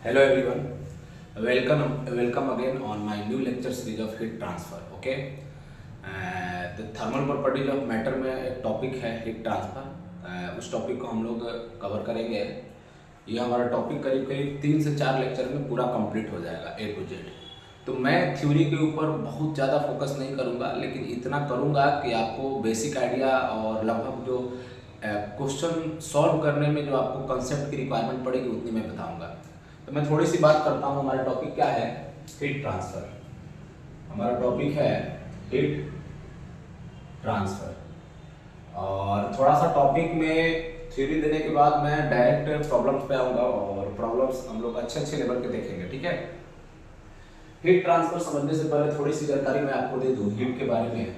Hello everyone, welcome again on my new lecture series of heat transfer. Okay, the thermal properties of matter में एक topic है heat transfer. उस topic को हम लोग cover करेंगे। ये हमारा टॉपिक करीब करीब 3 से 4 लेक्चर में पूरा कंप्लीट हो जाएगा A to Z। तो मैं थ्योरी के ऊपर बहुत ज़्यादा फोकस नहीं करूँगा, लेकिन इतना करूँगा कि आपको बेसिक आइडिया और लगभग जो क्वेश्चन सॉल्व करने में जो आपको कंसेप्ट की रिक्वायरमेंट पड़ेगी उतनी मैं बताऊँगा। तो मैं थोड़ी सी बात करता हूँ। हमारा टॉपिक क्या है? Heat transfer. हमारा टॉपिक है हीट ट्रांसफर। और थोड़ा सा टॉपिक में थ्योरी देने के बाद मैं डायरेक्ट प्रॉब्लम्स पे आऊँगा और प्रॉब्लम्स हम लोग अच्छे लेवल के देखेंगे। ठीक है। हीट ट्रांसफर समझने से पहले थोड़ी सी जानकारी मैं आपको दे दूँ हीट के बारे में।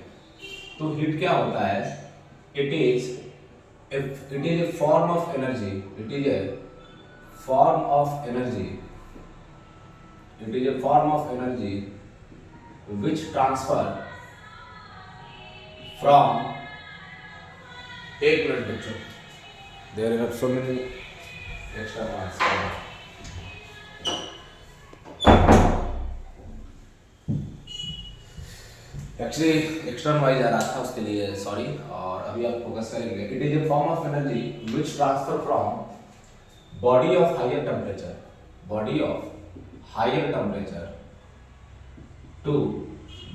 तो हीट क्या होता है? It is a form of energy. It is a form of energy. It is a form of energy which transfer from एक मिनट बच्चों, there are so many extra marks। Actually extern wise आ रहा था, उसके लिए सॉरी। और अभी आप फोकस करेंगे। It is a form of energy which transfer from body of higher temperature to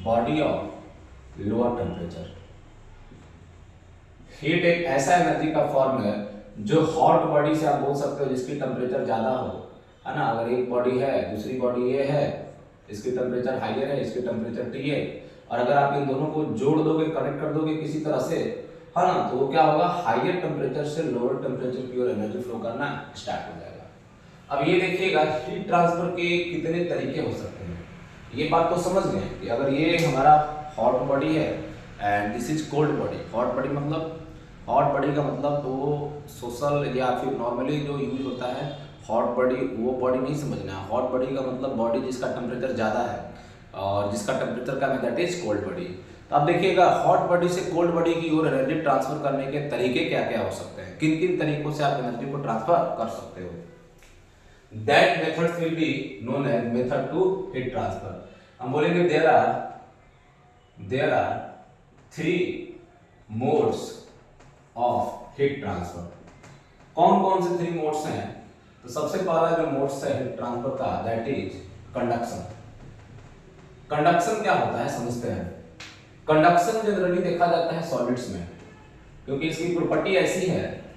body of lower temperature। Heat एक ऐसा एनर्जी का फॉर्म है जो हॉट बॉडी से आप बोल सकते हो जिसकी टेम्परेचर ज्यादा हो, है ना। अगर एक बॉडी है, दूसरी बॉडी ये है, इसकी टेम्परेचर हाइयर है, इसकी टेम्परेचर टी है, और अगर आप इन दोनों को जोड़ दोगे, कनेक्ट कर दोगे किसी तरह से, है ना, तो वो क्या होगा? हाइयर टेम्परेचर से लोअर टेम्परेचर की ओर एनर्जी फ्लो करना स्टार्ट हो जाएगा। अब ये देखिएगा हीट ट्रांसफर के कितने तरीके हो सकते हैं। ये बात तो समझ गए कि अगर ये हमारा हॉट बॉडी है and this is cold body. Hot body का मतलब तो सोशल या फिर नॉर्मली जो यूज होता है हॉट बॉडी, वो बॉडी नहीं समझना है। हॉट बॉडी का मतलब बॉडी जिसका टेम्परेचर ज़्यादा है, और जिसका टेम्परेचर कम है, दैट इज कोल्ड बॉडी। तो आप देखिएगा हॉट बॉडी से कोल्ड बॉडी की ओर एनर्जी ट्रांसफर करने के तरीके क्या क्या हो सकते हैं, किन किन तरीकों से आप एनर्जी को ट्रांसफर कर सकते हो। That methods will be known as method to heat transfer. हम बोलेंगे there are 3 modes of heat transfer. कौन कौन से 3 मोड्स हैं? तो सबसे पहला जो मोड्स है हीट ट्रांसफर का, दैट इज कंडक्शन। कंडक्शन क्या होता है समझते हैं। कंडक्शन जनरली देखा जाता है सॉलिड्स में, क्योंकि इसकी प्रॉपर्टी ऐसी है।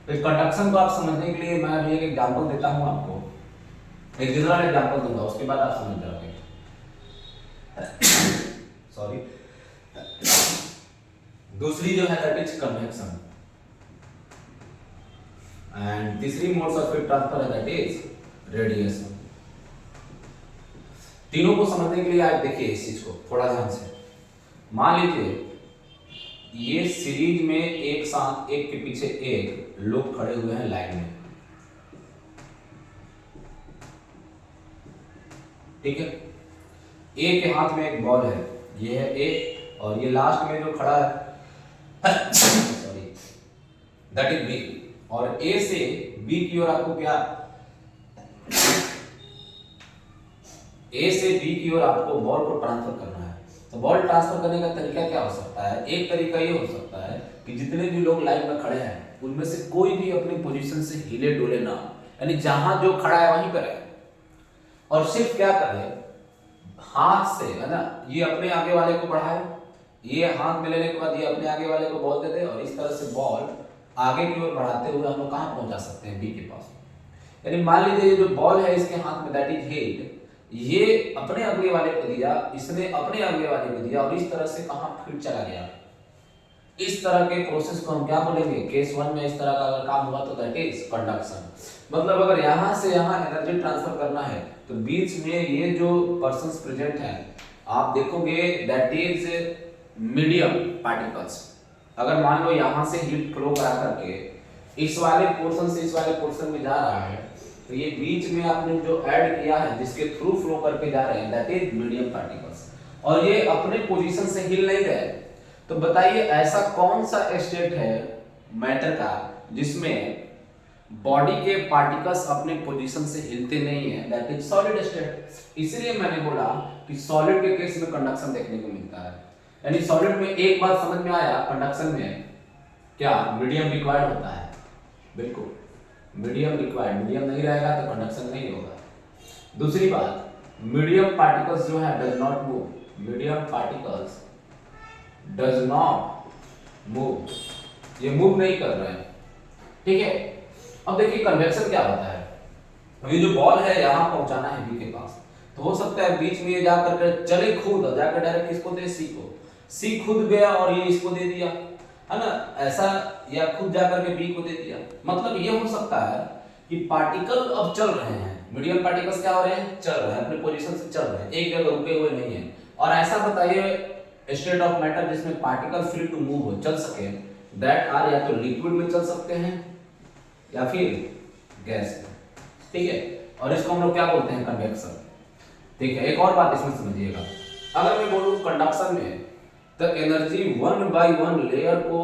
तो कंडक्शन को आप समझने के लिए मैं अभी एक एग्जांपल देता हूं आपको, एक जनरल एग्जांपल दूंगा, उसके बाद आप समझ जाओगे। सॉरी। दूसरी जो है दैट इज कन्वेक्शन, एंड तीसरी मोड्स ऑफ हीट ट्रांसफर है दैट इज रेडिएशन। तीनों को समझने के लिए आप देखिए इस चीज को थोड़ा ध्यान से। मान लीजिए ये सीरीज में एक साथ एक के पीछे एक लोग खड़े हुए हैं लाइन में, ठीक है। ए के हाथ में एक बॉल है, ये है ए, और ये लास्ट में जो खड़ा है सॉरी दैट इज बी। और ए से बी की ओर आपको क्या, ए से बी की ओर आपको बॉल को ट्रांसफर करना है। तो बॉल ट्रांसफर करने का तरीका क्या हो सकता है? एक तरीका ये हो सकता है कि जितने भी लोग लाइन में खड़े हैं उनमें से कोई भी अपनी पोजीशन से हिले डुले ना, यानी जहां जो खड़ा है वहीं पर है, और सिर्फ क्या करे, हाथ से, है ना, ये अपने आगे वाले को बढ़ाए, ये हाथ में लेने के बाद ये अपने आगे वाले को बॉल दे दे, और इस तरह से बॉल आगे की ओर बढ़ाते हुए हम लोग कहां पहुंचा सकते हैं? बी के पास। यानी मान लीजिए ये जो बॉल है इसके हाथ में दैट इज हीट, ये अपने अगले वाले को दिया, इसने अपने अगले वाले को दिया, और इस तरह से कहां फिर चला गया। इस तरह के प्रोसेस को हम क्या बोलेंगे? केस 1 में इस तरह का अगर काम हुआ तो दैट इज कंडक्शन। मतलब अगर यहां से यहां एनर्जी ट्रांसफर करना है तो बीच में ये जो पर्सन्स प्रेजेंट हैं आप देखोगे दैट इज मीडियम पार्टिकल्स। अगर मान लो यहां से हीट फ्लो करा करके इस वाले पोर्शन से इस वाले पोर्शन में जा रहा है, तो ये बीच में आपने जो ऐड किया है जिसके थ्रू फ्लो करके जा रहे हैं दैट इज मीडियम पार्टिकल्स, और ये अपने पोजीशन से हिल नहीं रहे। तो बताइए ऐसा कौन सा स्टेट है मैटर का जिसमें बॉडी के पार्टिकल्स अपने पोजीशन से हिलते नहीं है, दैट इज सॉलिड स्टेट। इसलिए मैंने बोला कि सॉलिड के केस में कंडक्शन देखने को मिलता है। यानी सॉलिड में एक बात समझ में आया, कंडक्शन में क्या मीडियम रिक्वायर्ड होता है, बिल्कुल मीडियम रिक्वायर्ड, मीडियम नहीं रहेगा तो कंडक्शन नहीं होगा। दूसरी बात, मीडियम पार्टिकल्स जो है does not move, medium particles does not move, ये मूव नहीं कर रहे हैं, ठीक है। अब देखिए कन्वेक्शन क्या होता है, ये जो बॉल है यहाँ पहुंचाना है बी के पास, तो हो सकता है बीच में ये जा करके चले खुद और जाकर डायरेक्ट किसको दे, सी को, सी खुद गया और ये इसको दे दिया, है ना, ऐसा, या खुद जाकर के बी को दे दिया। मतलब ये हो सकता है कि पार्टिकल अब चल रहे हैं, मीडियम पार्टिकल्स क्या हो रहे हैं, चल रहे हैं, अपने पोजीशन से चल रहे हैं, एक जगह रुके हुए नहीं है। और ऐसा बताइए स्टेट ऑफ मैटर जिसमें पार्टिकल फ्री टू मूव हो, चल सके, दैट आर या तो लिक्विड में चल सकते हैं या फिर गैस में, ठीक है। और इसको हम लोग क्या बोलते हैं, कन्वेक्शन, ठीक है। एक और बात इसमें समझिएगा, अगर मैं बोलूं कंडक्शन में तो एनर्जी 1/1 लेयर को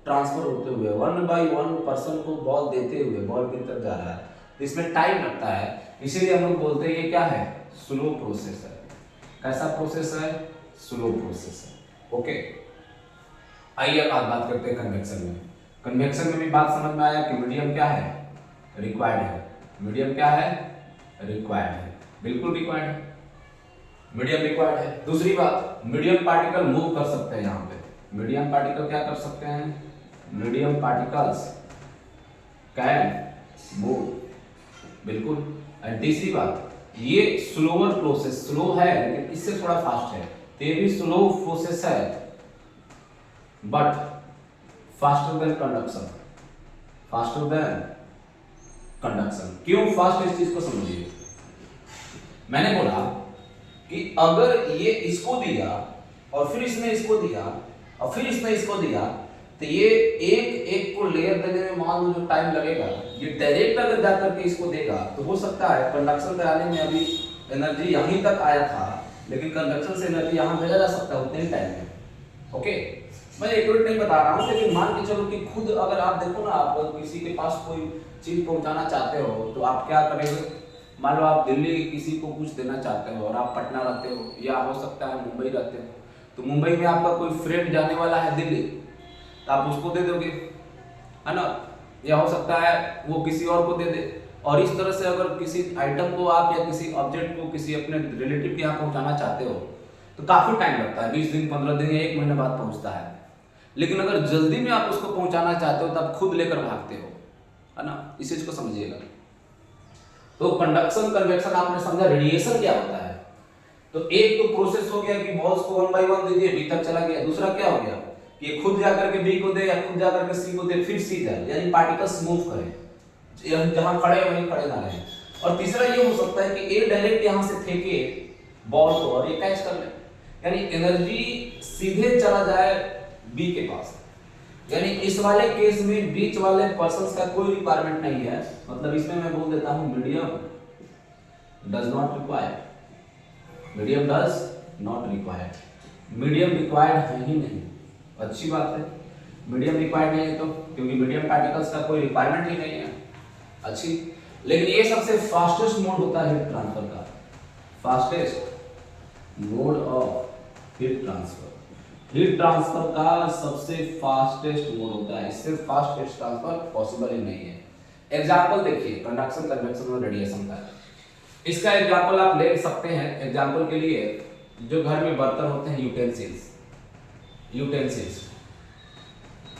ट्रांसफर होते हुए 1/1 पर्सन को बॉल देते हुए बॉल की तरफ जा रहा है, तो इसमें टाइम लगता है, इसीलिए हम लोग बोलते हैं ये क्या है, स्लो प्रोसेस है। कैसा प्रोसेस है, स्लो प्रोसेस है, ओके। आइए आज बात करते हैं कन्वेक्शन में। कन्वेक्शन में भी बात समझ में आया कि मीडियम क्या है, रिक्वायर्ड है, मीडियम क्या है, रिक्वायर्ड है, बिल्कुल रिक्वायर्ड है, मीडियम रिक्वायर्ड है। दूसरी बात, मीडियम पार्टिकल मूव कर सकते हैं, यहाँ पे मीडियम पार्टिकल क्या कर सकते हैं, मीडियम पार्टिकल्स कैन मूव, बिल्कुल। एंड तीसरी बात, ये स्लोअर प्रोसेस, स्लो है लेकिन इससे थोड़ा फास्ट है, तो ये भी स्लो प्रोसेस है but faster than conduction, faster than conduction. क्यों फास्ट, इस चीज को समझिए। मैंने बोला कि अगर ये इसको दिया और फिर इसने इसको दिया और फिर इसने इसको दिया, तो ये एक एक को लेयर देने में मान लो जो टाइम लगेगा, ये डायरेक्ट अगर जाकर के इसको देगा तो हो सकता है कंडक्शन कराने में अभी एनर्जी यहीं तक आया था, लेकिन कंडक्शन से एनर्जी यहाँ भेजा जा सकता है उतने ही टाइम में, ओके। मैं एक्यूरेट नहीं बता रहा हूँ, लेकिन मान के चलो कि खुद अगर आप देखो ना, आप किसी के पास कोई चीज पहुंचाना चाहते हो तो आप क्या करेंगे, मान लो आप दिल्ली किसी को कुछ देना चाहते हो और आप पटना रहते हो या हो सकता है मुंबई रहते हो, तो मुंबई में आपका कोई फ्रेंड जाने वाला है दिल्ली, तो आप उसको दे दोगे, है ना, या हो सकता है वो किसी और को दे दे। और इस तरह से अगर किसी आइटम को आप या किसी ऑब्जेक्ट को किसी अपने रिलेटिव के यहाँ पहुँचाना चाहते हो तो काफ़ी टाइम लगता है, 20 दिन 15 दिन या 1 महीने बाद पहुँचता है। लेकिन अगर जल्दी में आप उसको पहुँचाना चाहते हो तो आप खुद लेकर भागते हो, है ना, इस चीज़ को समझिएगा। तो कंडक्शन कन्वेक्शन आपने समझा, रेडिएशन क्या होता है। तो एक तो प्रोसेस हो गया कि बॉल्स को 1/1 दे दिए, बी तक चला गया। दूसरा क्या हो गया कि खुद जाकर के बी को दे या खुद जाकर के सी को दे, फिर सी जाए, यानी पार्टिकल्स मूव करें, जहां खड़े वहीं खड़े ना रहें। और तीसरा ये हो सकता है कि ए डायरेक्ट यहां से फेंके बॉल को और ये कैच कर ले, यानी एनर्जी सीधे चला जाए बी के पास। यानी इस वाले केस में बीच वाले पर्संस का कोई रिक्वायरमेंट नहीं है, मतलब इसमें मैं बोल देता हूं medium does not require, medium does not require, medium required है ही नहीं। अच्छी बात है, मीडियम रिक्वायर्ड नहीं है तो, क्योंकि मीडियम पार्टिकल्स का कोई रिक्वायरमेंट ही नहीं है, अच्छी। लेकिन ये सबसे फास्टेस्ट मोड होता है हीट ट्रांसफर का, fastest mode of heat transfer, heat transfer का सबसे फास्टेस्ट मोड होता है, इससे फास्ट हीट ट्रांसफर पॉसिबल ही नहीं है। एग्जांपल देखिए कंडक्शन, कन्वेक्शन और रेडिएशन का, इसका एग्जांपल आप ले सकते हैं। एग्जांपल के लिए जो घर में बर्तन होते हैं, यूटेंसिल्स, यूटेंसिल्स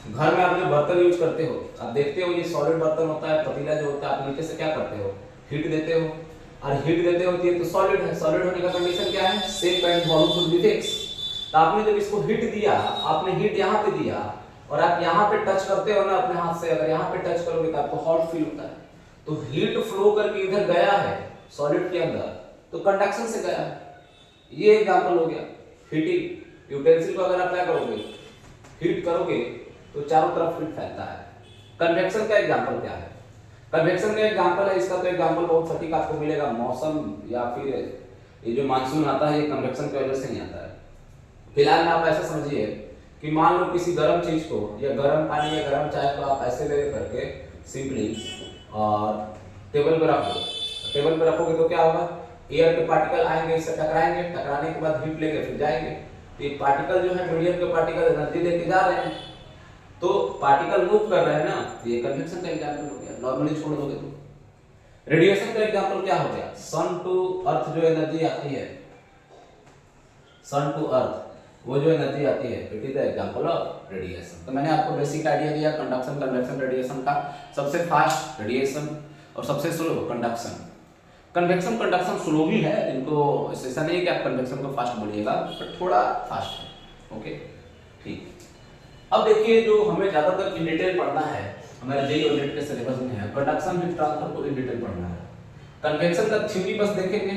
घर में आप जो बर्तन यूज करते हो, आप देखते हो ये सॉलिड बर्तन होता है, पतीला जो होता है, आप नीचे से क्या करते हो, हीट देते हो, और हीट देते हो तो सॉलिड है, सॉलिड होने का कंडीशन क्या है, shape and volume should be fix. तो आपने जब इसको हीट दिया, आपने हीट यहाँ पे दिया और आप यहाँ पे टच करते हो ना अपने हाथ से, अगर यहाँ पे टच करोगे तो आपको हॉट फील होता है, तो हीट फ्लो करके इधर गया है सॉलिड के अंदर, तो कंडक्शन से गया है। ये एग्जांपल हो गया हीटिंग। यूटेंसिल को अगर आप क्या करोगे, हीट करोगे तो चारों तरफ हीट फैलता है। कन्वेक्शन का एग्जांपल क्या है, कन्वेक्शन का एग्जांपल है, इसका तो एग्जांपल बहुत सटीक आपको मिलेगा, मौसम या फिर ये जो मानसून आता है ये कन्वेक्शन की वजह से नहीं आता है। फिलहाल में आप ऐसा समझिए कि मान लो किसी गर्म चीज को या गर्म पानी या गर्म चाय को आप ऐसे ले करके सिंपली और टेबल पे रख दो। टेबल पे रखोगे तो क्या होगा, एयर के पार्टिकल आएंगे, इससे टकराएंगे, टकराने के बाद हीट लेके फिर जाएंगे। तो ये पार्टिकल जो है मीडियम के पार्टिकल एनर्जी लेके जा रहे हैं, तो पार्टिकल मूव कर रहे हैं ना, तो ये कन्वेक्शन का एग्जांपल हो गया। नॉर्मली छोड़ दोगे तो रेडिएशन का एग्जांपल क्या हो गया, सन टू अर्थ जो एनर्जी आती है, सन टू अर्थ वो जो एनर्जी आती है, it is the example of radiation. तो मैंने आपको बेसिक आइडिया दिया कंडक्शन, कन्वेक्शन, रेडिएशन का। सबसे फास्ट रेडिएशन और सबसे slow conduction. Convection conduction slow भी है, इनको ऐसा नहीं है कि आप कन्वेक्शन को फास्ट बोलिएगा, बट थोड़ा फास्ट है। ओके ठीक। अब देखिए जो हमें ज्यादातर इन डिटेल पढ़ना है, हमारे जेईई और नेट के सिलेबस में है, कंडक्शन हीट ट्रांसफर को इन डिटेल पढ़ना है। कन्वेक्शन का थ्योरी बस देखेंगे,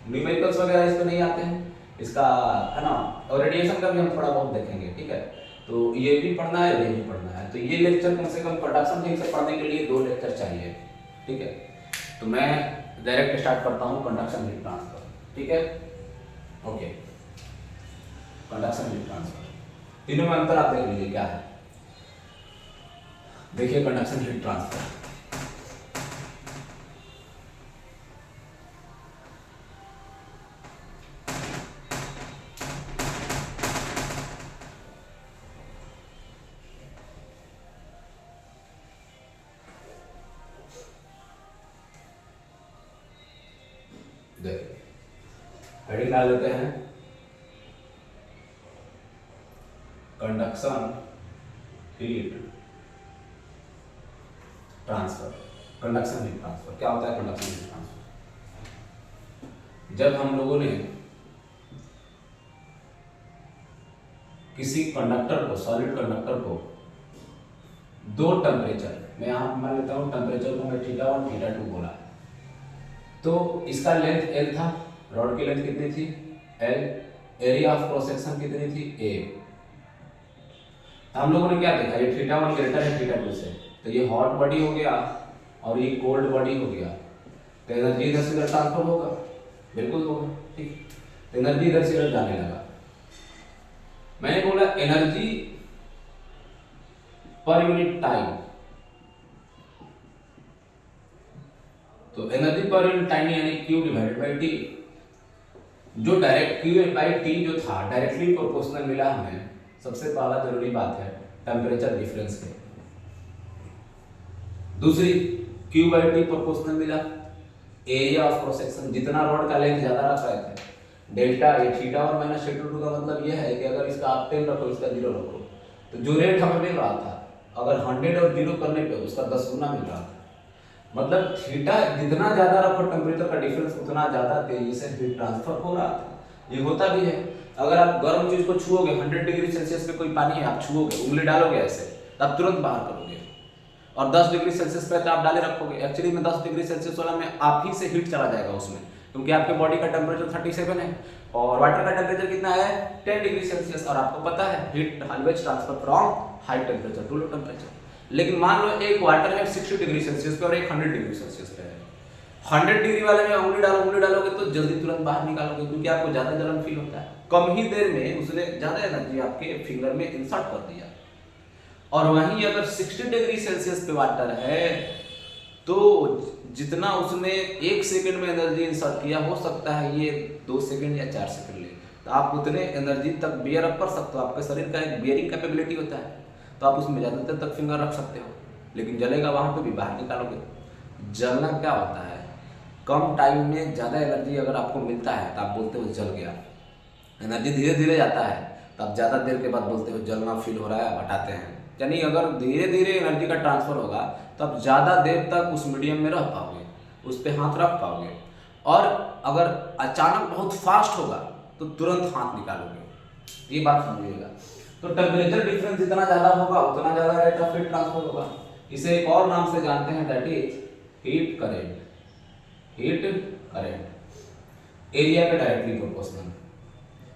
न्यूमेरिकल्स वगैरह इस पे नहीं आते हैं, इसका है ना। और रेडिएशन का भी हम थोड़ा बहुत देखेंगे, ठीक है। तो ये भी पढ़ना है, ये भी पढ़ना है। तो ये लेक्चर कम से कम कंडक्शन ठीक से पढ़ने के लिए 2 लेक्चर चाहिए, ठीक है। तो मैं डायरेक्ट स्टार्ट करता हूँ कंडक्शन हीट ट्रांसफर, ठीक है। ओके, कंडक्शन हीट ट्रांसफर, तीनों में अंतर आप देख लीजिए क्या है। देखिए कंडक्शन हीट ट्रांसफर, देखिए हेडिंग डाल देते हैं conduction heat transfer. Conduction heat transfer क्या होता है? कंडक्शन हीट ट्रांसफर, जब हम लोगों ने किसी कंडक्टर को, सॉलिड कंडक्टर को 2 टेम्परेचर, मैं यहां मान लेता हूं टेम्परेचर को मैं θ1 θ2 बोला, तो इसका लेंथ L था, रॉड की लेंथ कितनी थी L, area of cross section कितनी थी A। हम लोगों ने क्या देखा, ये θ1 ग्रेटर है θ2 से, तो ये हॉट बॉडी हो गया और ये कोल्ड बॉडी हो गया, तो एनर्जी इधर से इधर ट्रांसफर होगा, बिल्कुल होगा, ठीक। तो एनर्जी इधर से इधर जाने लगा। मैंने बोला एनर्जी पर यूनिट टाइम, तो एनर्जी पर यूनिट टाइम यानी Q डिवाइडेड बाई T। जो डायरेक्ट Q बाई T जो था डायरेक्टली प्रोपोर्शनल मिला हमें। सबसे पहला जरूरी बात है टेम्परेचर डिफरेंस के। दूसरी Q बाई T प्रोपोर्शनल मिला एरिया ऑफ क्रॉस सेक्शन, जितना रॉड का लेंथ ज्यादा रख रहे थे, डेल्टा ए θ1 माइनस θ2 का मतलब यह है कि अगर इसका आप 10 रखो, इसका 0 रखो, तो जो रेट हमें मिल रहा था, अगर 100 और 0 करने पे उसका 10 गुना मिल रहा था। मतलब थीटा जितना ज्यादा रखो टेम्परेचर का डिफरेंस, उतना ज्यादा तेजी से हीट ट्रांसफर हो रहा था। ये होता भी है, अगर आप गर्म चीज को छुओगे, 100 डिग्री सेल्सियस पे कोई पानी है, आप छुओगे, उंगली डालोगे ऐसे, तब तुरंत बाहर करोगे, और 10 डिग्री सेल्सियस पे तो आप डाले रखोगे, एक्चुअली में 10 डिग्री सेल्सियस वाला में आप ही से हीट चला जाएगा उसमें, क्योंकि आपके बॉडी का टेम्परेचर 37 है और वाटर का टेम्परेचर कितना है 10 डिग्री सेल्सियस, और आपको पता है heat always transfer from high temperature to low temperature. लेकिन मान लो एक वाटर है 60 डिग्री सेल्सियस पे और एक 100 डिग्री सेल्सियस पे है, 100 डिग्री वाले में उंगली डालोगे तो जल्दी तुरंत बाहर निकालोगे, क्योंकि आपको ज्यादा जलन फील होता है, कम ही देर में उसने ज्यादा एनर्जी आपके फिंगर में इंसर्ट कर दिया। और वहीं अगर 60 डिग्री सेल्सियस पे वाटर है, तो जितना उसने 1 सेकंड में एनर्जी इंसर्ट किया, हो सकता है ये 2 सेकंड या 4 सेकंड ले, तो आप उतने एनर्जी तक बियर अप कर सकते हो। आपके शरीर का एक बियरिंग कैपेबिलिटी होता है, तो आप उसमें ज़्यादा देर तक फिंगर रख सकते हो, लेकिन जलेगा वहाँ पे भी, बाहर निकालोगे। जलना क्या होता है, कम टाइम में ज़्यादा एनर्जी अगर आपको मिलता है तो आप बोलते हो जल गया। एनर्जी धीरे धीरे जाता है तो आप ज़्यादा देर के बाद बोलते हो जलना फील हो रहा है, आप हटाते हैं। यानी अगर धीरे धीरे एनर्जी का ट्रांसफर होगा तो आप ज़्यादा देर तक उस मीडियम में रह पाओगे, उस पर हाथ रख पाओगे। और अगर अचानक बहुत फास्ट होगा तो तुरंत हाथ निकालोगे, ये बात समझिएगा। तो टेम्परेचर डिफरेंस जितना ज़्यादा होगा उतना ज़्यादा रेट ऑफ हीट ट्रांसफर होगा। इसे एक और नाम से जानते हैं, that is heat current. Heat current area के डायरेक्टली प्रोपोर्शनल।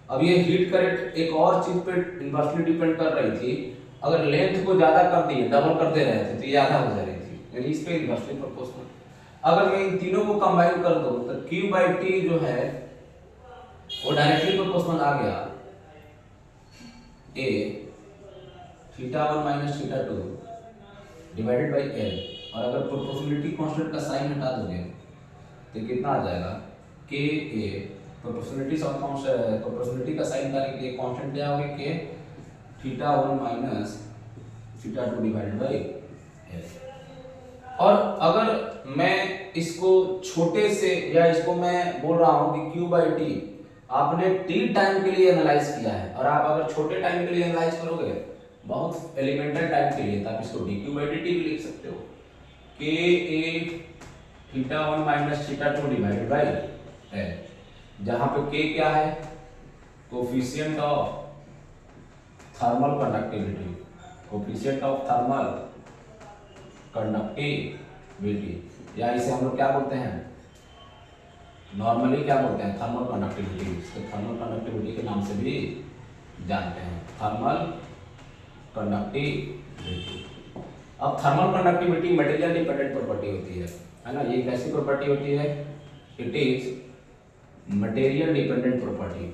अब ये हीट करेंट एक और चीज पे इनवर्सली डिपेंड कर रही थी, अगर लेंथ को ज्यादा कर दिए, डबल करते रहे थे तो ये आधा हो जा रही थी, यानी इस पे इनवर्सली प्रोपोर्शनल। अगर मैं इन तीनों को कंबाइन कर दूं तो Q बाई T जो है वो डायरेक्टली प्रोपोर्शनल आ गया A θ1 minus θ2 divided by L, और अगर प्रोपोर्शनलिटी कांस्टेंट का साइन हटा दोगे तो कितना आ जाएगा, के ए प्रोपोर्शनलिटी का साइन निकालने के लिए कांस्टेंट क्या होगा, के theta 1 minus theta 2 divided by S. और अगर मैं इसको छोटे से, या इसको मैं बोल रहा हूं कि क्यू बाई टी आपने टी टाइम के लिए एनालाइज किया है, और आप अगर छोटे टाइम के लिए एनालाइज करोगे बहुत एलिमेंटल टाइम के लिए, तो आप इसको D Q by D T भी लिख सकते हो, K A theta 1 minus theta 2 divided by L, जहां पे के क्या है, coefficient of thermal conductivity, coefficient of thermal conductivity, या इसे हम लोग क्या बोलते हैं, नॉर्मली क्या बोलते हैं, थर्मल कंडक्टिविटी। इसको थर्मल कंडक्टिविटी के नाम से भी जानते हैं, थर्मल कंडक्टिविटी। अब thermal conductivity material dependent property होती है ना, ये कैसी प्रॉपर्टी होती है, it is material dependent property,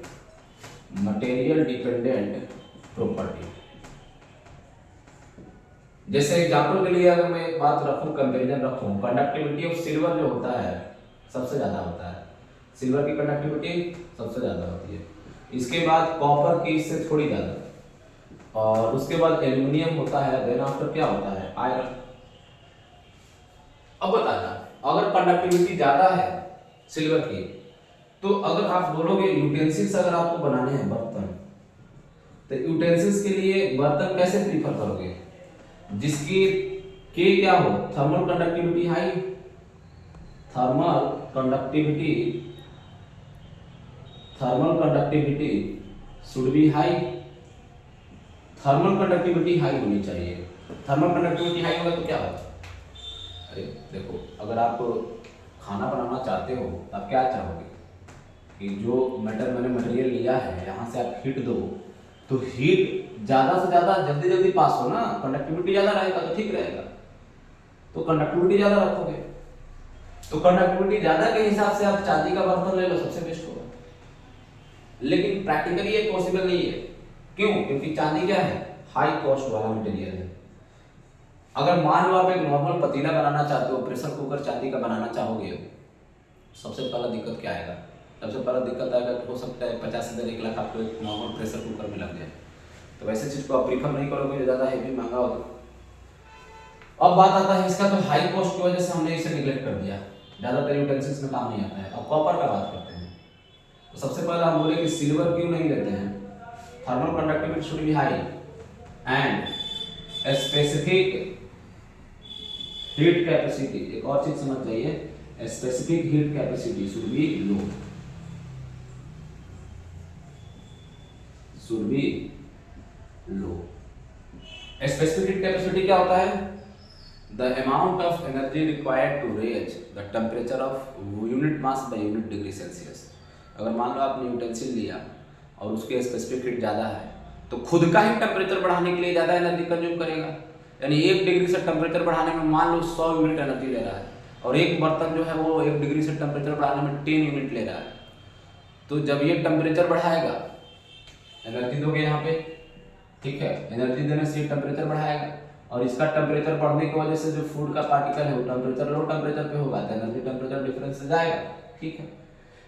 material dependent property. जैसे एग्जांपल के लिए अगर मैं एक बात रखूं, कंपैरिजन रखूं, कंडक्टिविटी ऑफ सिल्वर जो होता है सबसे ज्यादा होता है, सिल्वर की कंडक्टिविटी सबसे ज्यादा होती है, इसके बाद कॉपर की इससे थोड़ी ज्यादा, और उसके बाद एल्युमिनियम होता है, देन आफ्टर क्या होता है, आयरन। अब बताना, अगर कंडक्टिविटी ज्यादा है सिल्वर की, तो अगर आप बोलोगे यूटेंसिल्स अगर आपको बनाने हैं बर्तन, तो यूटेंसिल्स के लिए बर्तन कैसे प्रीफर करोगे, जिसकी के क्या हो, thermal conductivity high, thermal conductivity should be high, thermal conductivity high होनी चाहिए। थर्मल कंडक्टिविटी हाई होगा तो क्या होगा, अरे देखो, अगर आप खाना बनाना चाहते हो तो आप क्या चाहोगे कि जो मैंने मटेरियल लिया है यहाँ से आप हीट दो, तो हीट ज्यादा से ज्यादा जल्दी जल्दी पास हो ना, कंडक्टिविटी ज्यादा रहेगा तो ठीक रहेगा, तो कंडक्टिविटी ज्यादा रखोगे, तो कंडक्टिविटी ज्यादा के हिसाब से आप चांदी का बर्तन ले लो, सबसे बेस्ट होगा। लेकिन प्रैक्टिकली ये पॉसिबल नहीं है, क्यों, क्योंकि चांदी क्या है, हाई कॉस्ट वाला मटेरियल है। अगर मान लो आप एक नॉर्मल पतीला बनाना चाहते हो, प्रेशर कुकर चांदी का बनाना चाहोगे, सबसे पहला दिक्कत क्या आएगा, सबसे पहला दिक्कत आएगा कि हो सकता है 50,000 1 लाख आपको एक नॉर्मल प्रेशर कुकर में लग जाए, तो वैसे चीज को आप प्रीफर नहीं करोगे जो ज्यादा हैवी महंगा हो। अब बात आता है इसका, तो हाई कॉस्ट की वजह से हमने इसे निगलेक्ट कर दिया, ज्यादातर यूटेंसिल्स में काम नहीं आता है। अब कॉपर का बात करते हैं, तो सबसे पहले हम बोले कि सिल्वर क्यों नहीं लेते हैं, thermal conductivity should be high and specific heat capacity, एक और चीज समझ जाइए, specific heat capacity should be low, should be low. Specific heat capacity क्या होता है, the amount of energy required to reach the temperature of unit mass by unit degree Celsius. अगर मान लो आपने यूटेंसिल लिया और उसके स्पेसिफिक हीट ज्यादा है, तो खुद का ही टेम्परेचर बढ़ाने के लिए ज्यादा एनर्जी कंज्यूम करेगा, यानी 1 डिग्री से टेम्परेचर बढ़ाने में मान लो 100 यूनिट एनर्जी ले रहा है, और एक बर्तन जो है वो 1 डिग्री से टेम्परेचर बढ़ाने में 10 यूनिट ले रहा है, तो जब ये टेम्परेचर बढ़ाएगा, एनर्जी दोगे यहाँ पे, ठीक है, एनर्जी देने से टेम्परेचर बढ़ाएगा, और इसका टेम्परेचर बढ़ने की वजह से जो फूड का पार्टिकल है वो टेम्परेचर लो टेम्परेचर पे होगा, तो एनर्जी टेम्परेचर डिफरेंस से जाएगा, ठीक है।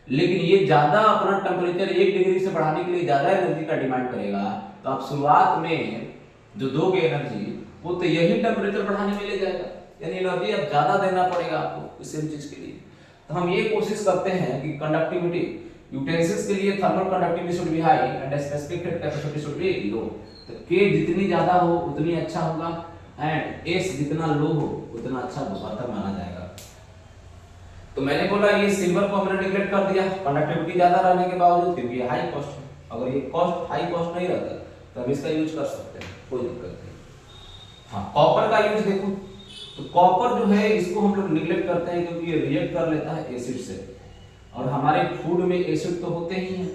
लेकिन ये ज्यादा अपना टेम्परेचर 1 डिग्री से बढ़ाने के लिए ज्यादा एनर्जी का डिमांड करेगा, तो आप शुरुआत में जो दोगे एनर्जी वो तो यही टेम्परेचर बढ़ाने में ले जाएगा, यानी एनर्जी अब ज्यादा देना पड़ेगा आपको सेम चीज के लिए। तो हम ये कोशिश करते हैं कि कंडक्टिविटी यूटेंसिल्स के लिए thermal conductivity should be high and specific heat capacity should be low, तो के जितनी ज्यादा हो उतनी अच्छा होगा, एंड एस जितना लो हो उतना अच्छा बर्तन माना जाएगा। तो मैंने बोला ये सिल्वर को हमने निगलेक्ट कर दिया कंडक्टिविटी ज्यादा रहने के बावजूद, क्योंकि ये हाई कॉस्ट है। अगर ये कॉस्ट हाई कॉस्ट नहीं रहता तो हम इसका यूज कर सकते हैं, कोई दिक्कत नहीं। हाँ, कॉपर का यूज देखो, तो कॉपर जो है इसको हम लोग निगलेक्ट करते हैं क्योंकि ये रिएक्ट कर लेता है एसिड से, और हमारे फूड में एसिड तो होते ही हैं,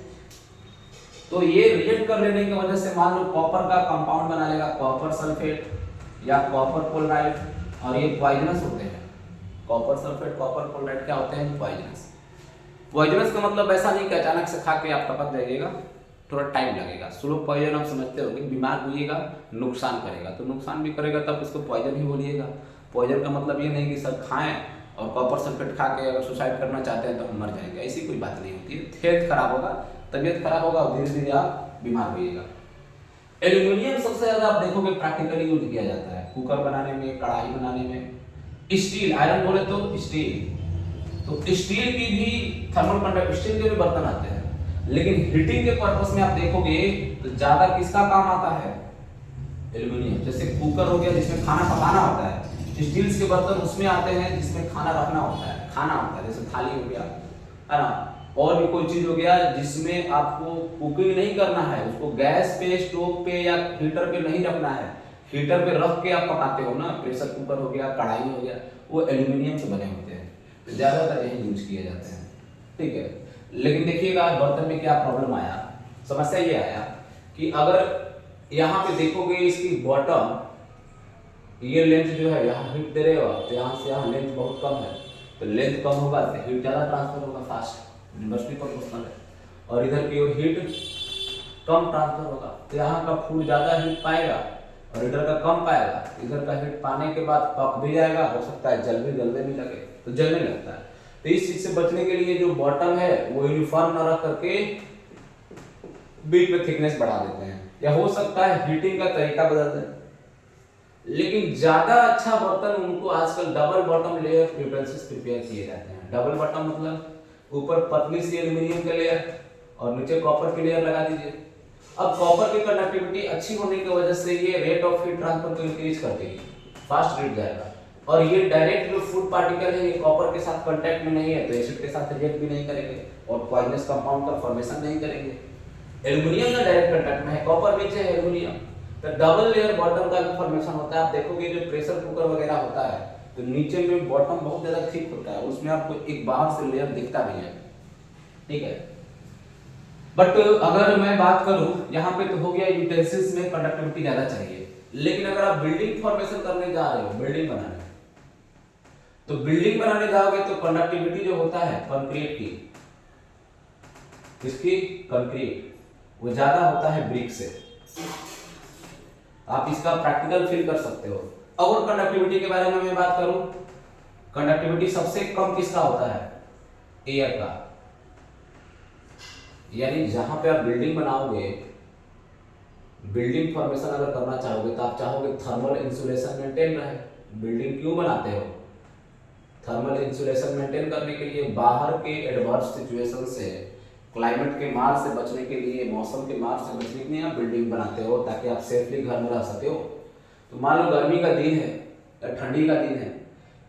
तो ये रिएक्ट कर लेने की वजह से मान लो कॉपर का कंपाउंड बना लेगा, कॉपर सल्फेट या कॉपर क्लोराइड, और ये पॉइजनस होते हैं। कॉपर सल्फेट कॉपर क्लोराइड क्या होते हैं, पॉइजनस। पॉइजनस का मतलब ऐसा नहीं कि अचानक से खा के आप टपक जाइएगा, थोड़ा टाइम लगेगा। स्लो पॉइजन आप समझते हो कि बीमार होइएगा, नुकसान करेगा, तो नुकसान भी करेगा तब उसको पॉइजन ही बोलिएगा। पॉइजन का मतलब ये नहीं कि सब खाएं और कॉपर सल्फेट खा के अगर सुसाइड करना चाहते हैं तो हम मर जाएंगे, ऐसी कोई बात नहीं होती है। हेल्थ खराब होगा, तबीयत खराब होगा और धीरे धीरे आप बीमार होइएगा। एल्यूमिनियम सबसे ज्यादा आप देखोगे प्रैक्टिकली यूज किया जाता है कुकर बनाने में, कढ़ाई बनाने में। स्टील, आयरन बोले तो स्टील, तो स्टील की भी थर्मल कंडक्ट, स्टील के भी बर्तन आते हैं, लेकिन हीटिंग के पर्पस में आप देखोगे तो ज्यादा किसका काम आता है? एल्यूमिनियम। जैसे कुकर हो गया जिसमें खाना पकाना होता है, स्टील्स के बर्तन उसमें आते हैं जिसमें खाना रखना होता है, खाना होता है, जैसे थाली हो गया, है ना, और भी कोई चीज हो गया जिसमें आपको कुकिंग नहीं करना है, उसको गैस पे, स्टोव पे या हीटर पे नहीं रखना है, हीटर पे रख के आप पकाते हो ना, प्रेशर कुकर हो गया, कढ़ाई हो गया, वो एल्यूमिनियम से बने होते हैं, तो ज्यादातर यही यूज किए जाते हैं। ठीक है, लेकिन देखिएगा बर्तन में क्या प्रॉब्लम आया, समस्या ये आया कि अगर यहाँ पे देखोगे इसकी बॉटम, ये लेंथ जो है यहाँ हीट दे रहे हो तो यहाँ से यहाँ लेंथ बहुत कम है, तो लेंथ कम होगा तो हीट ज़्यादा ट्रांसफर होगा फास्ट, इन्वर्सली प्रोपोर्शनल है, और इधर की ओर हीट कम ट्रांसफर होगा तो यहाँ का फूड ज़्यादा हीट पाएगा और इधर का कम पाएगा। इधर का हीट पाने के बाद पक भी जाएगा, हो सकता है जलने भी लगे, तो जलने लगता है। तो इस चीज से बचने के लिए जो बॉटम है वो यूनिफॉर्म न रख करके बीच में थिकनेस बढ़ा देते हैं, या हो सकता है हीटिंग का तरीका बदल दें। लेकिन ज्यादा अच्छा बर्तन उनको आजकल double bottom layer utensils prepare किए जाते हैं। डबल बॉटम मतलब ऊपर पतली सी एल्यूमिनियम का लेयर और नीचे कॉपर की लेयर लगा दीजिए। अब कॉपर की कंडक्टिविटी अच्छी होने की वजह से ये रेट ऑफ हीट ट्रांसफर को इंक्रीज कर देगी, फास्ट हीट जाएगा, और ये डायरेक्ट जो फूड पार्टिकल है ये कॉपर के साथ कांटेक्ट में नहीं है तो एसिड के साथ रिएक्ट भी नहीं करेंगे और पॉइजनस कंपाउंड का फॉर्मेशन नहीं करेंगे। एल्यूमिनियम का डायरेक्ट कांटेक्ट में है, कॉपर नीचे है एल्यूमिनियम, तो डबल लेयर बॉटम का भी फॉर्मेशन होता है। आप देखोगे जो प्रेशर कुकर वगैरह होता है तो नीचे में बॉटम बहुत ज्यादा थिक होता है, उसमें आपको एक बाहर से लेयर दिखता भी है, ठीक है। बट अगर मैं बात करूं यहाँ पे तो हो गया यूटेंसिल्स में कंडक्टिविटी ज्यादा चाहिए, लेकिन अगर आप बिल्डिंग फॉर्मेशन करने जा रहे हो, बिल्डिंग बनाने, तो बिल्डिंग बनाने जाओगे तो कंडक्टिविटी जो होता है कंक्रीट की, इसकी कंक्रीट वो ज्यादा होता है ब्रिक से। आप इसका प्रैक्टिकल फील कर सकते हो। और कंडक्टिविटी के बारे में मैं बात करूं, कंडक्टिविटी सबसे कम किसका होता है? एयर का। यानी जहां पे आप बिल्डिंग बनाओगे, बिल्डिंग फॉर्मेशन अगर करना चाहोगे तो आप चाहोगे थर्मल इंसुलेशन मेंटेन रहे। बिल्डिंग क्यों बनाते हो? थर्मल इंसुलेशन मेंटेन करने के लिए, बाहर के एडवर्स सिचुएशन से, क्लाइमेट के मार से बचने के लिए, मौसम के मार से बचने के लिए आप बिल्डिंग बनाते हो ताकि आप सेफली घर में रह सके हो। तो मान लो गर्मी का दिन है या ठंडी का दिन है,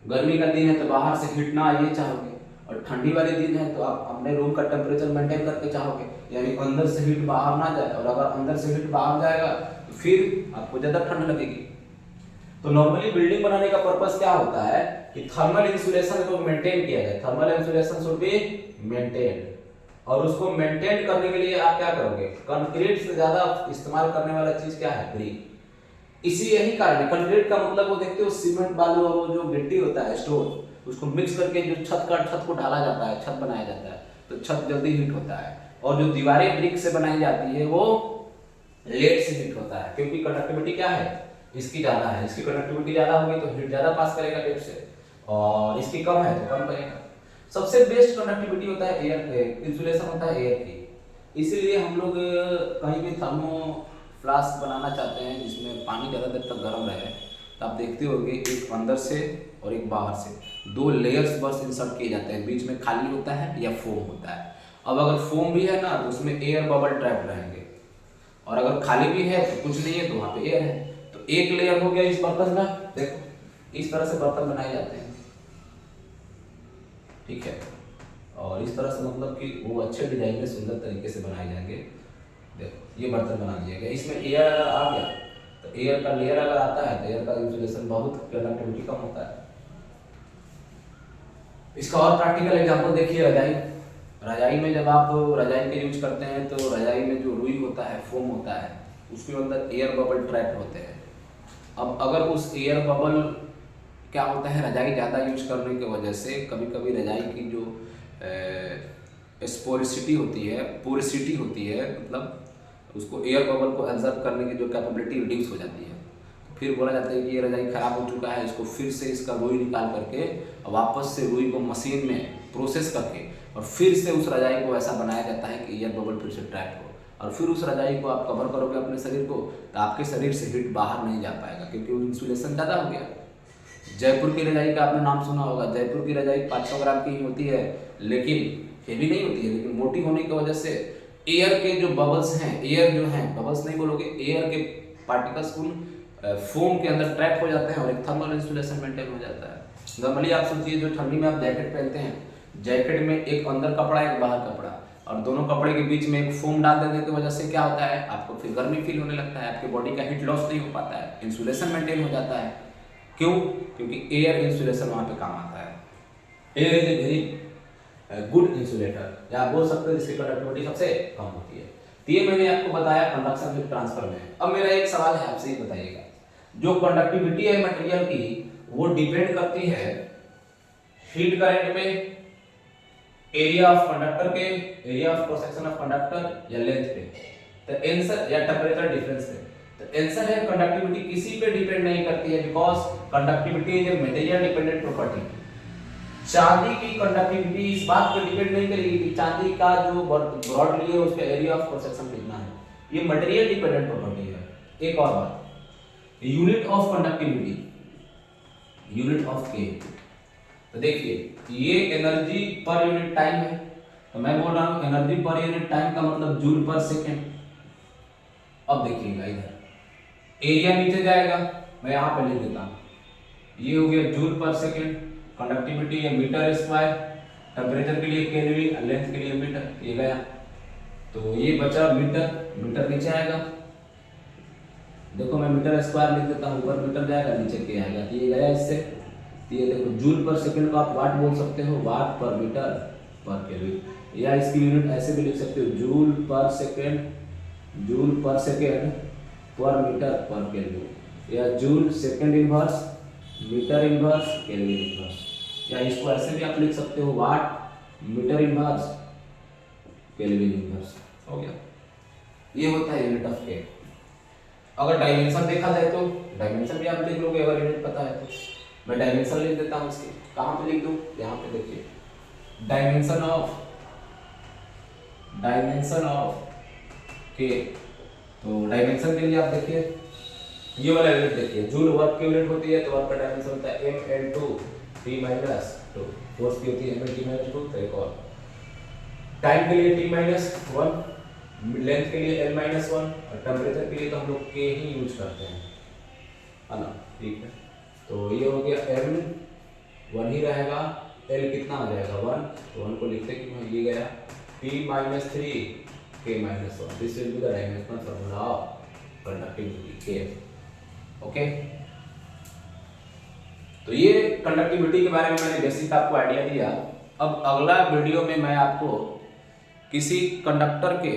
गर्मी का दिन है तो बाहर से हीट ना आइए चाहोगे, और ठंडी वाले दिन है तो आप अपने रूम का टेम्परेचर मेंटेन करके चाहोगे, यानी अंदर से हीट बाहर ना जाए, और अगर अंदर से हीट बाहर जाएगा तो फिर आपको ज्यादा ठंड लगेगी। तो नॉर्मली बिल्डिंग बनाने का पर्पस क्या होता है कि थर्मल इंसुलेशन को मेंटेन किया जाए, thermal insulation should be maintain, और उसको मेंटेन करने के लिए आप क्या करोगे? कंक्रीट से ज्यादा इस्तेमाल करने वाला चीज क्या है? ब्रिक। इसी यही कारण है, कंक्रीट का मतलब वो देखते हो सीमेंट बालू और वो जो गिट्टी होता है स्टोन, उसको मिक्स करके जो छत को ढाला जाता है, छत बनाया जाता है, तो छत जल्दी हीट होता है। और जो दीवारें ब्रिक से बनाई जाती है वो लेट से हीट होता है, क्योंकि कंडक्टिविटी क्या है इसकी ज्यादा है। इसकी कंडक्टिविटी ज्यादा होगी तो हीट ज्यादा पास करेगा लेट से, और इसकी कम है तो कम करेगा। सबसे बेस्ट कंडक्टिविटी होता है एयर, इंसुलेशन होता है एयर की। इसीलिए हम लोग कहीं भी थर्मो फ्लास्क बनाना चाहते हैं जिसमें पानी ज़्यादा देर तक गर्म रहे, तो आप देखते होंगे एक अंदर से और एक बाहर से, दो लेयर्स बस इंसर्ट किए जाते हैं, बीच में खाली होता है या फोम होता है। अब अगर फोम भी है ना तो उसमें एयर बबल ट्रैप रहेंगे, और अगर खाली भी है तो कुछ नहीं है तो वहाँ पे एयर है। तो एक लेयर हो गया इस बर्तन का, देखो इस तरह से बर्तन बनाए जाते हैं, ठीक है। और इस तरह से मतलब कि वो अच्छे डिजाइन में सुंदर तरीके से बनाए जाएंगे। देखो ये बर्तन बना दिया गया, इसमें एयर अगर आ गया तो एयर का लेयर अगर आता है तो एयर का इंसुलेशन बहुत कंडक्टिविटी कम होता है। इसका और प्रैक्टिकल एग्जांपल देखिए, रजाई में जब आप रजाई के यूज करते हैं तो रजाई में जो रुई होता है, फोम होता है, उसके अंदर एयर बबल ट्रैप होते हैं। अब अगर उस एयर बबल क्या होता है, रजाई ज़्यादा यूज करने की वजह से कभी कभी रजाई की जो स्पोरिसिटी होती है, पोरिसिटी होती है, मतलब उसको एयर बबल को एब्जॉर्ब करने की जो कैपेबिलिटी रिड्यूस हो जाती है, फिर बोला जाता है कि ये रजाई खराब हो चुका है, इसको फिर से इसका रुई निकाल करके वापस से रुई को मशीन में प्रोसेस करके और फिर से उस रजाई को ऐसा बनाया जाता है कि एयर बबल फिर से ट्रैप हो, और फिर उस रजाई को आप कवर करोगे अपने शरीर को तो आपके शरीर से हीट बाहर नहीं जा पाएगा, क्योंकि वो इंसुलेशन ज़्यादा हो गया। जयपुर की रजाई का आपने नाम सुना होगा। जयपुर की रजाई 500 ग्राम की ही होती है, लेकिन हेवी नहीं होती है, लेकिन मोटी होने की वजह से एयर के जो बबल्स हैं, एयर जो हैं, बबल्स नहीं बोलोगे, एयर के पार्टिकल्स उन फोम के अंदर ट्रैप हो जाते हैं और एक थर्मल इंसुलेशन मेंटेन हो जाता है। नॉर्मली आप सोचिए जो ठंडी में आप जैकेट पहनते हैं, जैकेट में एक अंदर कपड़ा एक बाहर कपड़ा, और दोनों कपड़े के बीच में एक फोम डाल देने की वजह से क्या होता है, आपको फिर गर्मी फील होने लगता है, आपके बॉडी का हीट लॉस नहीं हो पाता है, इंसुलेशन मेंटेन हो जाता है। क्यों? क्योंकि एयर इंसुलेशन वहाँ पे काम आता है। Air is a very good insulator, या आप बोल सकते हो जिसकी कंडक्टिविटी सबसे कम होती है। तो ये मैंने आपको बताया कंडक्शन हीट ट्रांसफर में। अब मेरा एक सवाल है आपसे, ये बताइएगा, जो कंडक्टिविटी है मटेरियल की वो डिपेंड करती है हीट करंट पे, एरिया ऑफ कंडक्टर के, area of cross section of conductor, या लेंथ पे, तो आंसर, या टेंपरेचर डिफरेंस पे। तो आंसर है कंडक्टिविटी किसी पे डिपेंड नहीं करती है, because conductivity is a material dependent property. चांदी की कंडक्टिविटी इस बात पे डिपेंड नहीं करेगी कि चांदी का जो ब्रॉडली है उसका एरिया ऑफ क्रॉस सेक्शन कितना है, ये मटेरियल डिपेंडेंट प्रॉपर्टी है। एक और बात, unit of conductivity, unit of के, तो देखिए ये एनर्जी पर यूनिट टाइम है, तो मैं बोल रहा हूं एनर्जी पर यूनिट टाइम का मतलब जूल पर सेकेंड। अब देखिएगा इधर एरिया नीचे जाएगा, मैं यहां पे लिख देता हूं, ये हो गया जूल पर सेकेंड, कंडक्टिविटी है मीटर स्क्वायर, टेम्परेचर के लिए केल्विन, लेंथ के लिए मीटर, ये गया, तो ये बचा मीटर, मीटर नीचे आएगा, देखो मैं मीटर स्क्वायर लिख देता हूं, ऊपर मीटर जाएगा नीचे के आएगा, तो ये गया इससे। तो ये देखो जूल पर सेकंड को आप वाट बोल सकते हो, वाट पर मीटर पर केल्विन, या इसकी यूनिट ऐसे भी लिख सकते हो, joule per second, joule per second per metre per kelvin, या joule second inverse metre inverse kelvin inverse, या इसको ऐसे भी आप लिख सकते हो, watt metre inverse kelvin inverse. हो गया, ये होता है यूनिट ऑफ के। अगर डायमेंशन देखा जाए तो डायमेंशन भी आप लिख लोगे अगर यूनिट पता है तो। मैं डायमेंशन लिख देता हूं इसके, कहां पे लिख दूं, यहां पे देखिए, डायमेंशन ऑफ के, तो डायमेंशन के लिए आप देखिए ये वाला यूनिट देखिए, जूल वर्क की यूनिट होती है, तो वर्क का डायमेंशन होता है ml2 t-2, फोर्स की होती है ml2, तो एक और टाइम के लिए t-1, लेंथ के लिए l-1, और टेम्परेचर के लिए तो हम लोग के ही यूज करते हैं, है ना, ठीक है। तो ये हो गया m 1 ही रहेगा, l कितना आ जाएगा 1, तो 1 को लिखते कि ये गया t-3 k-1, this will be the dimensional formula of conductivity k। Okay, तो ये कंडक्टिविटी के बारे में मैंने बेसिक आपको आइडिया दिया। अब अगला वीडियो में मैं आपको किसी कंडक्टर के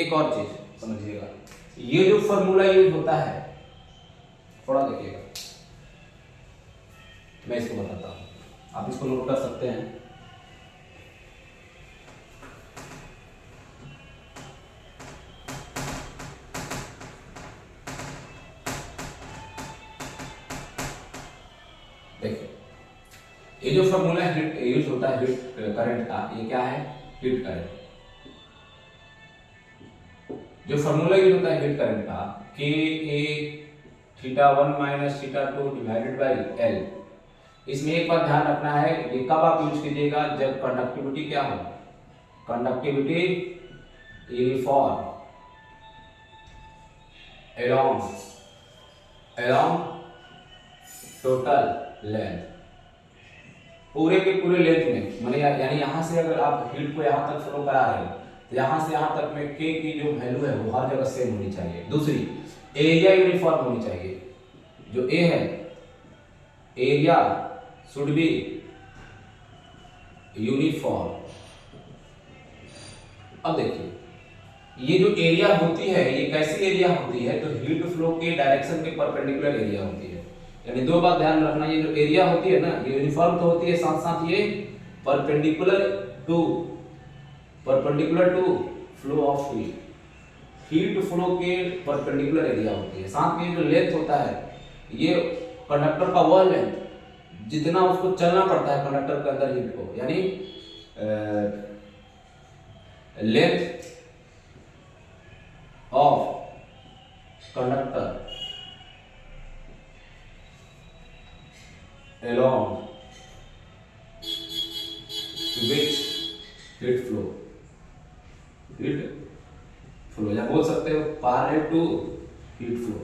एक और चीज समझिएगा, ये जो फॉर्मूला यूज होता है, थोड़ा देखिएगा, मैं इसको बताता हूं, आप इसको नोट कर सकते हैं। देखिए ये जो फॉर्मूला यूज होता है हीट करंट का, ये क्या है, हीट करंट। जो फॉर्मूला यूज होता है हीट करंट का, के ए θ1 माइनस θ2 डिवाइडेड बाय L। इसमें एक बात ध्यान रखना है, ये कब आप यूज कीजिएगा, जब कंडक्टिविटी क्या हो, conductivity uniform along total length, पूरे के पूरे लेंथ में, माने यानी यहां से अगर आप हीट को यहां तक फ्लो करा रहे हो तो यहां से यहां तक में के की जो वैल्यू है वो हर जगह सेम होनी चाहिए। दूसरी, एरिया यूनिफॉर्म होनी चाहिए, जो ए है एरिया शुड बी यूनिफॉर्म। अब देखिए ये जो एरिया होती है ये कैसी एरिया होती है, तो हीट फ्लो के डायरेक्शन के परपेंडिकुलर एरिया होती है। यानी दो बात ध्यान रखना, ये जो एरिया होती है ना, ये यूनिफॉर्म तो होती है, साथ साथ ये perpendicular to flow of heat flow के परपेंडिकुलर एरिया होती है। साथ में जो लेंथ होता है ये कंडक्टर का वह लेंथ जितना उसको चलना पड़ता है कंडक्टर के अंदर हीट को, यानी length of conductor along which heat flow या बोल सकते हो parallel to heat flow,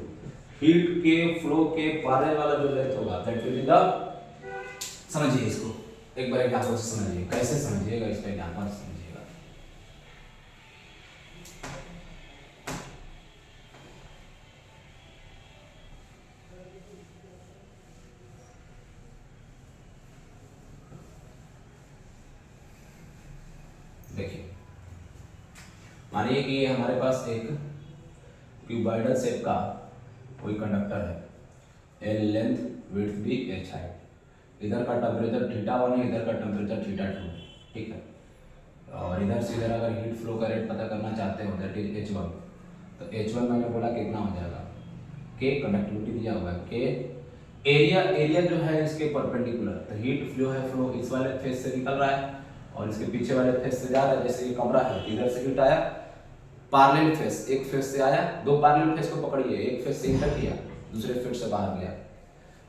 heat के फ्लो के पैरेलल वाला जो लेंथ होगा दैट विल बी द, समझिए इसको एक बार एग्जांपल से समझिए, कैसे समझिएगा इसका एग्जांपल समझिएगा। देखिए मानिए कि हमारे पास एक क्यूबॉइडल शेप का कोई कंडक्टर है, L length width B H height, इधर का टेम्परेचर θ1 है, इधर का टेम्परेचर θ2 है, ठीक है। और इधर से इधर अगर हीट फ्लो का रेट पता करना चाहते हो दैट इज H1, तो H1 मैंने बोला कितना हो जाएगा, K कंडक्टिविटी दिया हुआ है, K एरिया जो है इसके परपेंडिकुलर, तो हीट फ्लो है, फ्लो इस वाले फेस से निकल रहा है और इसके पीछे वाले फेस से जा रहा है। जैसे ये कमरा है, इधर से हीट आया, पैरेलल फेस, एक फेस से आया, दो पैरेलल फेस को पकड़िए, एक फेस से इंटर किया, दूसरे फेस से बाहर गया,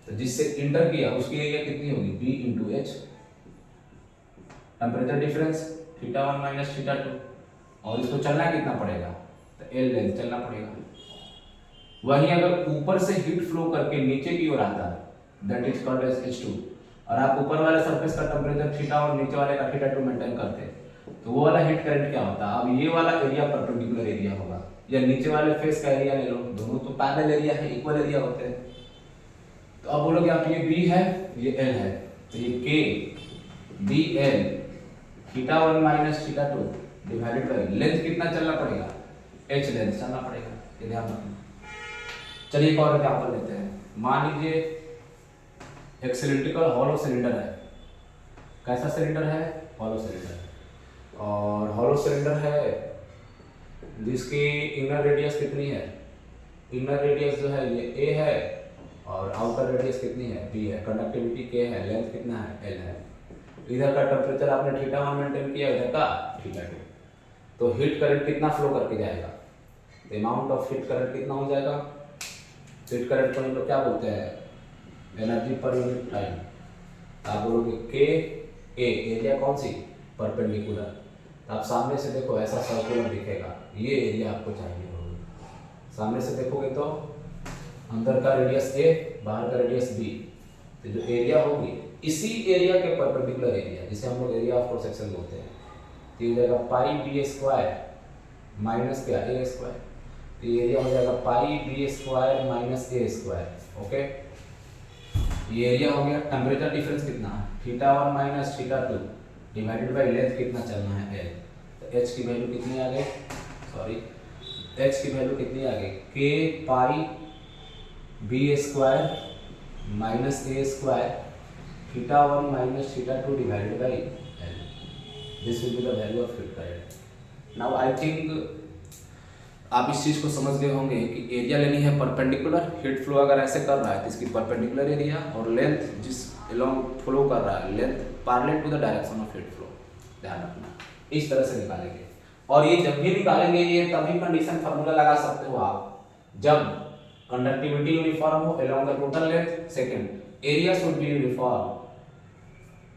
तो जिससे इंटर किया उसकी एरिया कितनी होगी, B into H, temperature difference θ1 minus θ2, और इसको चलना कितना पड़ेगा, तो L लेंथ चलना पड़ेगा। वहीं अगर ऊपर से हीट फ्लो करके नीचे की ओर आता है that is called as H2, और आप ऊपर वाले सरफेस का टेम्परेचर θ और नीचे वाले का θ2 मेंटेन करते, तो वो वाला हीट करंट क्या होता है, अब ये वाला एरिया परपेंडिकुलर एरिया होगा, या नीचे वाले फेस का एरिया ले लो, दोनों तो पैरेलल एरिया है, इक्वल एरिया होते हैं। तो अब बोलोगे आप ये B है ये L है, तो ये K B L θ1 minus θ2 divided by length कितना चलना पड़ेगा, H लेंथ चलना पड़ेगा, ये ध्यान रखना। चलिए एक और एग्जांपल लेते हैं। मान लीजिए एक सिलिंड्रिकल हॉलो सिलेंडर है, कैसा सिलेंडर है, हॉलो सिलेंडर, और हॉलो सिलेंडर है जिसकी इनर रेडियस कितनी है, इनर रेडियस जो है ये A है और आउटर रेडियस कितनी है, B है, कंडक्टिविटी K है, लेंथ कितना है, L है, इधर का टेम्परेचर आपने θ1 मेंटेन किया, इधर का θ2, तो हीट करंट कितना फ्लो करके जाएगा, the amount of heat current कितना हो जाएगा, हीट करंट को हम लोग क्या बोलते हैं, एनर्जी पर यूनिट टाइम। आप बोलोगे K A एरिया कौन सी, परपेंडिकुलर, आप सामने से देखो ऐसा सर्कुलर दिखेगा, ये एरिया आपको चाहिए होगी, सामने से देखोगे तो अंदर का रेडियस A बाहर का रेडियस B, तो जो एरिया होगी इसी एरिया के परपेंडिकुलर एरिया जिसे हम लोग एरिया ऑफ क्रॉस सेक्शन बोलते हैं, तो ये जाएगा पाई B स्क्वायर माइनस क्या A स्क्वायर, तो ये एरिया हो जाएगा पाई B square minus A square, okay. ये एरिया हो गया। टेम्परेचर डिफरेंस कितना है, θ1 माइनस θ2 डिवाइडेड बाय लेंथ कितना चलना है L, तो H की वैल्यू कितनी आ गई, सॉरी H की वैल्यू कितनी आ गई, K pi B square minus A square θ1 minus θ2 divided by L, this will be the value of heat current. Now I think आप इस चीज को समझ गए होंगे कि एरिया लेनी है परपेंडिकुलर, हीट फ्लो अगर ऐसे कर रहा है तो इसकी परपेंडिकुलर एरिया, और लेंथ जिस अलोंग फ्लो कर रहा है length parallel to the direction of heat flow, ध्यान रखना इस तरह से निकालेंगे। और ये जब भी निकालेंगे ये तभी कंडीशन फार्मूला लगा सकते हो आप जब कंडक्टिविटी यूनिफॉर्म हो along the total length, second area should be uniform,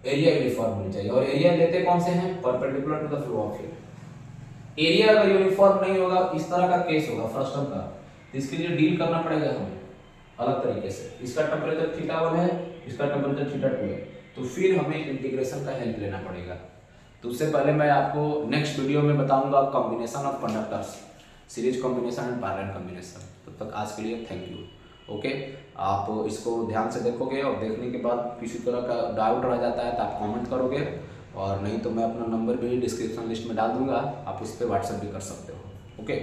area uniform होनी चाहिए, और एरिया लेते कौन से हैं, perpendicular to the flow of heat. Area अगर यूनिफॉर्म नहीं होगा, इस तरह का केस होगा फर्स्ट टर्म का, तो इसके लिए डील करना पड़ेगा हमें अलग तरीके से, इसका टेम्परेचर θ1 है, इसका टेम्परेचर θ2 है, तो फिर हमें इंटीग्रेशन का हेल्प लेना पड़ेगा। तो उससे पहले मैं आपको नेक्स्ट वीडियो में बताऊंगा combination of conductors, series combination and parallel combination. तब तक आज के लिए थैंक यू, ओके। आप इसको ध्यान से देखोगे और देखने के बाद किसी तरह का डाउट रह जाता है तो आप कमेंट करोगे, और नहीं तो मैं अपना नंबर भी डिस्क्रिप्शन लिस्ट में डाल दूंगा, आप उस पर व्हाट्सएप भी कर सकते हो, ओके।